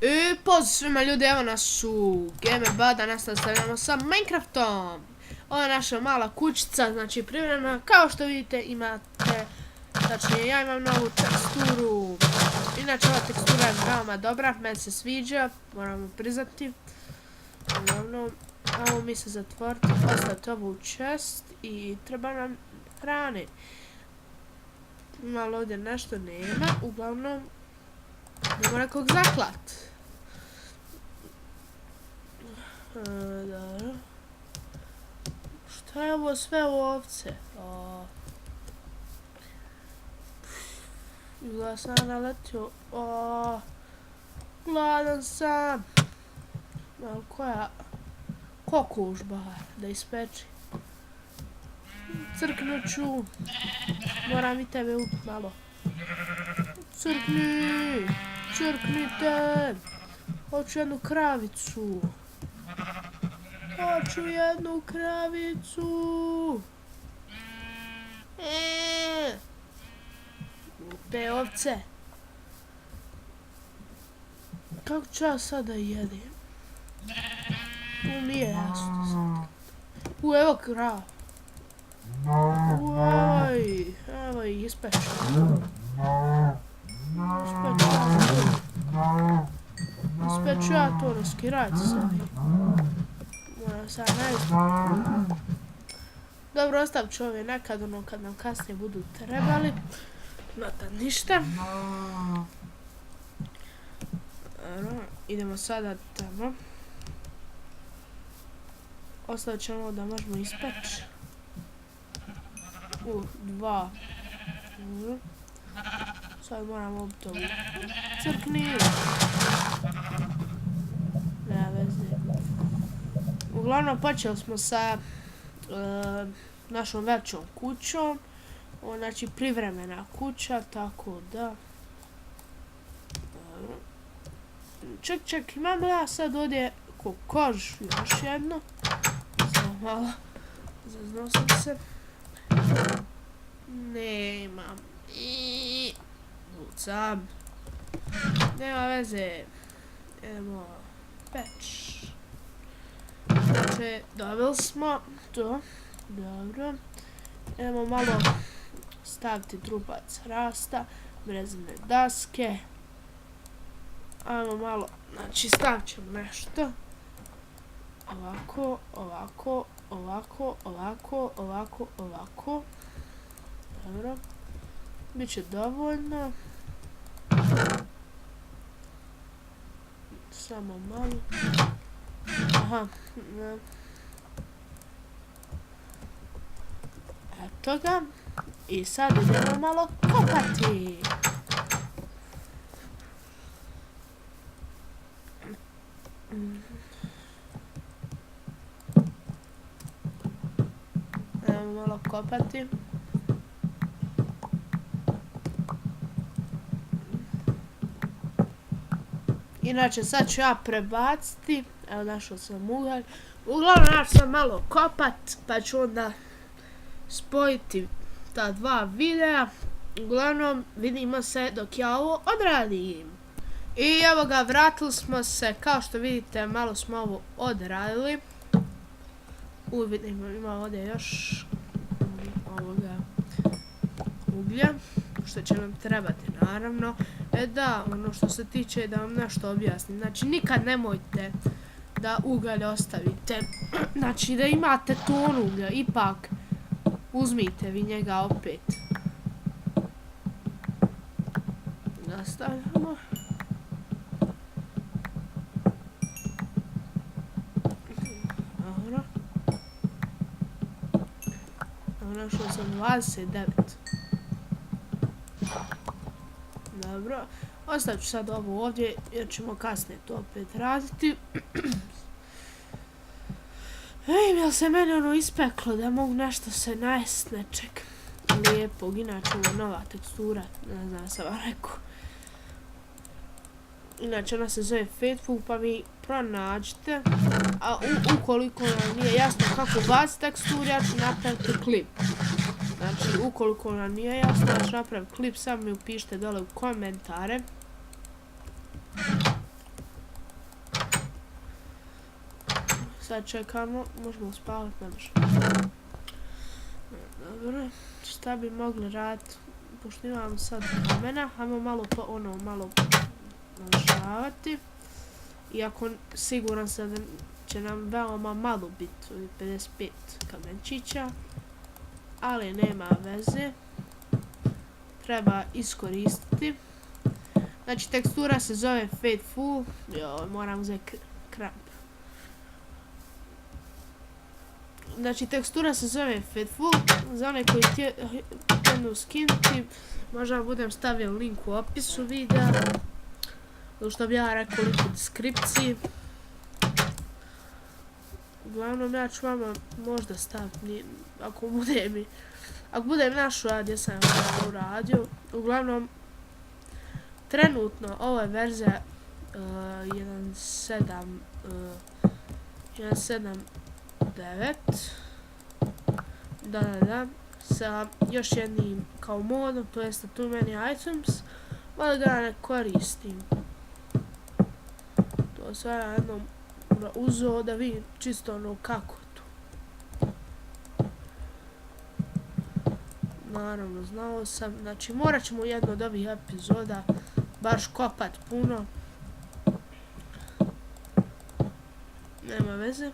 I pozdrav svima ljudi, evo nas u Gejmer Bada, nastavljamo sa Minecraftom. Ovo je naša mala kućica, znači privremena, kao što vidite imate, znači ja imam novu teksturu. Inače ova tekstura je veoma dobra, meni se sviđa, moramo priznati. Uglavnom, ovo mi se zatvoriti, ostaviti ovo u chest i treba nam hrane. Malo ovdje nešto nema, uglavnom, idemo nekog zaklat. Dobro. Šta je ovo sve u ovce? Izgleda sam naletio. Gladan sam. Malo koja kokoš bar da ispeči. Crknuću. Moram i tebe upiti malo. Crkni! Crknite! Hoću jednu kravicu. Hoću jednu kravicu. Glupe ovce. Kako ću ja sada jedem? Tu nije jasno sad. Evo krav. Uaj, evo ih ispeču. Ispeću ja to, raskirajte se vi. Moram sad najti. Dobro, ostavit ću ove nekad, ono kad nam kasnije budu trebali. Notad ništa. Idemo sada tamo. Ostavit ćemo ovo da možemo ispeći. Dva. Sad moramo obiti ovu. Crkni! Nema veze. Uglavnom počeli smo sa našom većom kućom. Ovo znači privremena kuća, tako da... Ček, imam ja sad ovdje kokoš još jedno. Samo malo zaznao sam se. Nemam. Lucam. Nema veze. Idemo peć. Znači, dobili smo to. Dobro. Idemo malo staviti trupac rasta, brezne daske. Ajmo malo, znači stavit ćemo nešto. Ovako, ovako, ovako, ovako, ovako, ovako. Dobro. Biće dovoljno. Samo malo. Aha. Eto ga. I sad idemo malo kopati. Idemo malo kopati. Inače sad ću ja prebaciti. Evo našao sam ugalj. Uglavnom našao sam malo kopat. Pa ću onda spojiti ta dva videa. Uglavnom vidimo se dok ja ovo odradim. I evo ga, vratili smo se. Kao što vidite, malo smo ovo odradili. Vidimo, ima ovdje još ovoga uglja, što će nam trebati naravno. Da, ono što se tiče da vam nešto objasnim. Znači, nikad nemojte da ugalj ostavite. Znači, da imate ton uglja, ipak uzmite vi njega opet. Nastavljamo. Dobro. Našao sam 29. Dobro. Ostavit ću sad ovo ovdje jer ćemo kasnije to opet raditi. Jel se meni ono ispeklo da mogu nešto se najest nečeg lijepog. Inače ovo je nova tekstura, ne znam sam vam rekao. Inače ona se zove Faithful, pa mi pronađite. A ukoliko nam nije jasno kako baciti teksturu, ja ću napraviti klip. Znači, ukoliko nam nije jasno, ja ću napraviti klip, samo mi upišite dole u komentare. Sad čekamo, možemo spavati, ne možemo. Dobro, šta bi mogli raditi? Pošto imam sad vremena, hajmo malo malo narušavati. Iako siguran sam da će nam veoma malo biti 55 kamenčića, ali nema veze. Treba iskoristiti. Znači, tekstura se zove Faithful. Moram uzeti kramp. Znači, tekstura se zove Faithful. Za one koji htjenu skinuti, možda budem stavio link u opisu videa. Ili što bi ja rekao, link u deskripciji. Uglavnom, ja ću vama možda staviti, ako budem našao, ja sam uradio. Uglavnom, trenutno ovo je verzija 1.7.9. Da, sa još jednim kao modom, to jest too many items, ali ga ne koristim. To sam ja jednom uzeo da vidim čisto ono kako to. Naravno, znao sam, znači morat ćemo jedno od ovih epizoda baš kopat puno. Nema veze.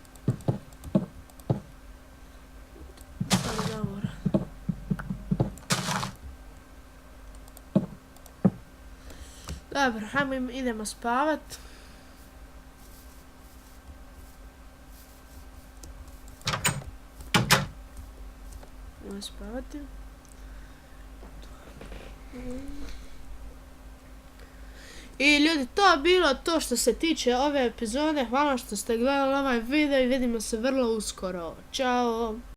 Dobro, hajmo idemo spavat. Idemo spavati. I ljudi, to je bilo to što se tiče ove epizode. Hvala što ste gledali ovaj video i vidimo se vrlo uskoro. Ćao!